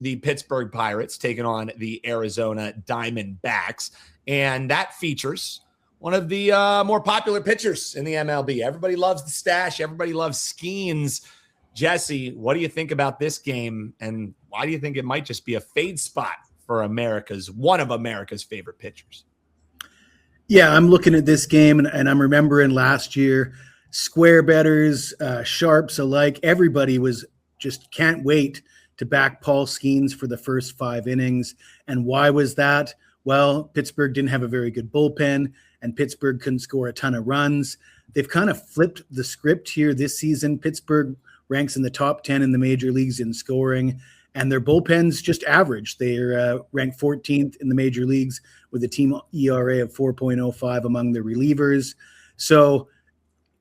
the Pittsburgh Pirates taking on the Arizona Diamondbacks. And that features one of the more popular pitchers in the MLB. Everybody loves the stash. Everybody loves Skenes. Jesse, what do you think about this game? And why do you think it might just be a fade spot for one of America's favorite pitchers? Yeah, I'm looking at this game and I'm remembering last year, square bettors, sharps alike. Everybody was just can't wait to back Paul Skenes for the first 5 innings. And why was that? Well, Pittsburgh didn't have a very good bullpen, and Pittsburgh couldn't score a ton of runs. They've kind of flipped the script here this season. Pittsburgh ranks in the top 10 in the major leagues in scoring, and their bullpen's just average. They're ranked 14th in the major leagues with a team ERA of 4.05 among their relievers. So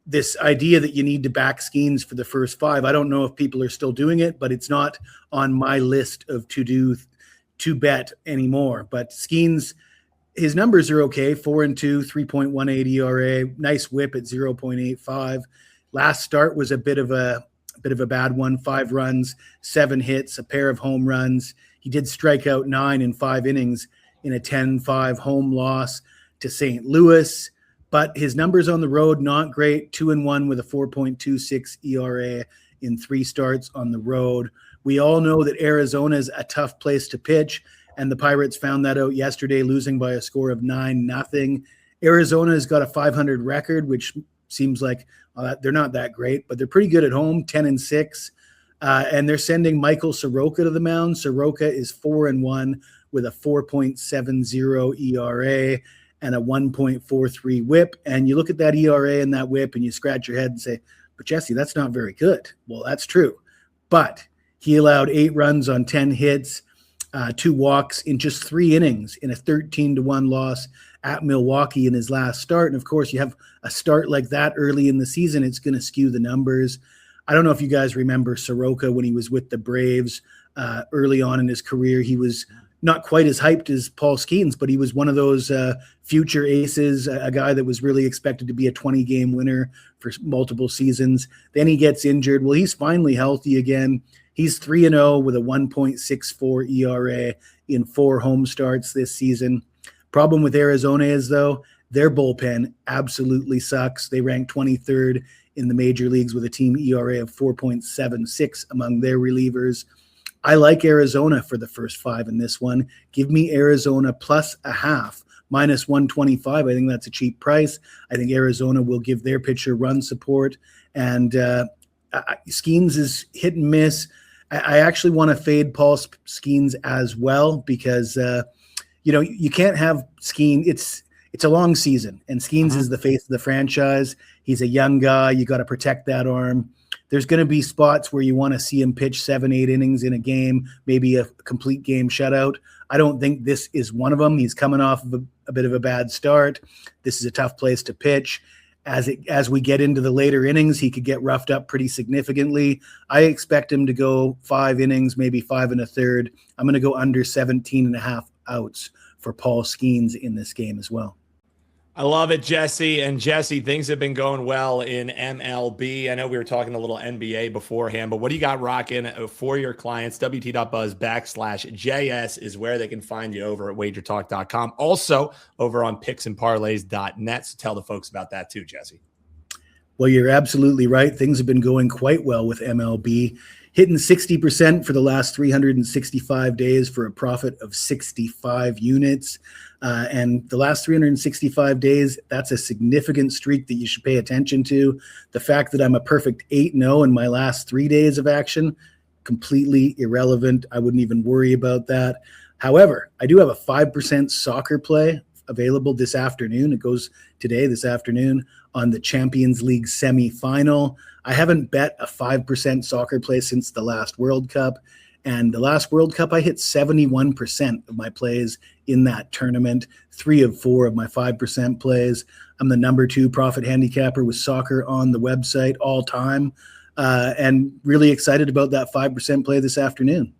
this idea that you need to back Skenes for the first 5, I don't know if people are still doing it, but it's not on my list of to bet anymore. But Skenes, his numbers are okay. 4-2, 3.18 ERA, nice whip at 0.85. Last start was a bit of a bad one. 5 runs, 7 hits, a pair of home runs. He did strike out 9 in 5 innings in a 10-5 home loss to St. Louis. But his numbers on the road, not great. 2-1 with a 4.26 ERA in 3 starts on the road. We all know that Arizona is a tough place to pitch, and the Pirates found that out yesterday, losing by a score of 9-0. Arizona has got a 500 record, which seems like they're not that great, but they're pretty good at home, 10-6. And they're sending Michael Soroka to the mound. Soroka is 4-1 with a 4.70 ERA and a 1.43 whip. And you look at that ERA and that whip and you scratch your head and say, but Jesse, that's not very good. Well, that's true. But he allowed 8 runs on 10 hits, 2 walks in just 3 innings in a 13-1 loss at Milwaukee in his last start. And of course, you have a start like that early in the season, it's going to skew the numbers. I don't know if you guys remember Soroka when he was with the Braves early on in his career. He was not quite as hyped as Paul Skenes, but he was one of those future aces, a guy that was really expected to be a 20-game winner for multiple seasons. Then he gets injured. Well, he's finally healthy again. He's 3-0 with a 1.64 ERA in 4 home starts this season. Problem with Arizona is, though, their bullpen absolutely sucks. They rank 23rd in the major leagues with a team ERA of 4.76 among their relievers. I like Arizona for the first 5 in this one. Give me Arizona plus a half, minus 125. I think that's a cheap price. I think Arizona will give their pitcher run support. And Skenes is hit and miss. I actually want to fade Paul Skenes as well because, you can't have Skenes. It's a long season, and Skenes is the face of the franchise. He's a young guy. You got to protect that arm. There's going to be spots where you want to see him pitch 7-8 innings in a game, maybe a complete game shutout. I don't think this is one of them. He's coming off of a bit of a bad start. This is a tough place to pitch. As we get into the later innings, he could get roughed up pretty significantly. I expect him to go 5 innings, maybe 5 1/3. I'm going to go under 17.5 outs for Paul Skenes in this game as well. I love it, Jesse. And Jesse, things have been going well in MLB. I know we were talking a little NBA beforehand, but what do you got rocking for your clients? WT.buzz/JS is where they can find you over at wagertalk.com. Also over on picksandparlays.net. So tell the folks about that too, Jesse. Well, you're absolutely right. Things have been going quite well with MLB, hitting 60% for the last 365 days for a profit of 65 units. And the last 365 days, that's a significant streak that you should pay attention to. The fact that I'm a perfect 8-0 in my last 3 days of action, completely irrelevant. I wouldn't even worry about that. However, I do have a 5% soccer play available this afternoon. It goes today, this afternoon, on the Champions League semifinal. I haven't bet a 5% soccer play since the last World Cup. And the last World Cup, I hit 71% of my plays in that tournament, 3 of 4 of my 5% plays. I'm the number 2 profit handicapper with soccer on the website all time, and really excited about that 5% play this afternoon.